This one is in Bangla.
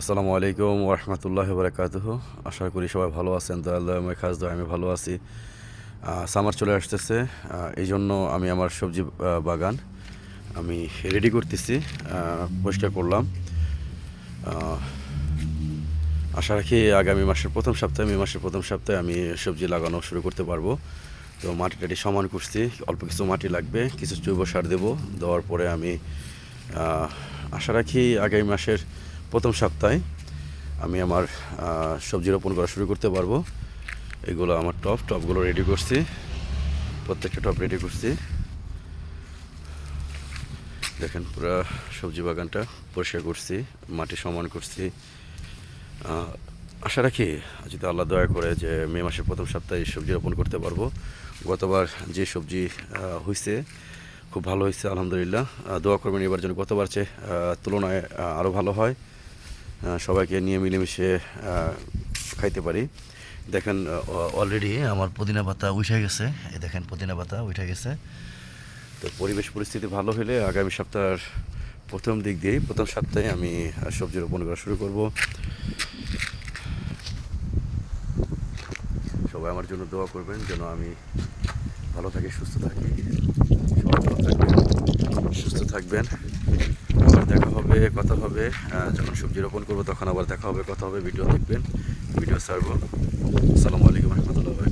আসসালামু আলাইকুম ওরহমতুল্লাহ বারাকাতুহু। আশা করি সবাই ভালো আছেন। দয়ালময় খাস দয়া আমি ভালো আছি। সামার চলে আসতেছে, এই জন্য আমি আমার সবজি বাগান আমি রেডি করতেছি। পরিষ্কার করলাম। আহ, আশা রাখি আগামী মাসের প্রথম সপ্তাহে মে মাসের প্রথম সপ্তাহে আমি সবজি লাগানো শুরু করতে পারবো। তো মাটি টাটি সমান করছি, অল্প কিছু মাটি লাগবে, কিছু জৈব সার দেবো। দেওয়ার পরে আমি আশা রাখি আগামী মাসের প্রথম সপ্তাহে আমি আমার সবজি রোপণ করা শুরু করতে পারবো। এগুলো আমার টপগুলো রেডি করছি, প্রত্যেকটা টপ রেডি করছি। দেখেন পুরো সবজি বাগানটা পরিষ্কার করছি, মাটি সমান করছি। আশা রাখি যদি আল্লাহ দয়া করে যে মে মাসের প্রথম সপ্তাহে সবজি রোপণ করতে পারবো। গতবার যে সবজি হয়েছে খুব ভালো হয়েছে আলহামদুলিল্লাহ। দোয়া করবেন এবার যেন গতবার চেয়ে তুলনায় আরও ভালো হয়, সবাইকে নিয়ে মিলেমিশে খাইতে পারি। দেখেন অলরেডি আমার পুদিনা পাতা উঠে গেছে, এই দেখেন পুদিনা পাতা উঠে গেছে। তো পরিবেশ পরিস্থিতি ভালো হলে আগামী সপ্তাহের প্রথম সপ্তাহে আমি সবজি রোপণ করা শুরু করব। সবাই আমার জন্য দোয়া করবেন যেন আমি ভালো থাকি, সুস্থ থাকি। সবাই ভালো থাকবেন, সুস্থ থাকবেন। আবার দেখা হবে, কথা হবে। যখন সবজি রোপণ করবো তখন আবার দেখা হবে, কথা হবে। ভিডিও দেখবেন, ভিডিও ছাড়বো। আসসালামু আলাইকুম রহমতুল্লাহ।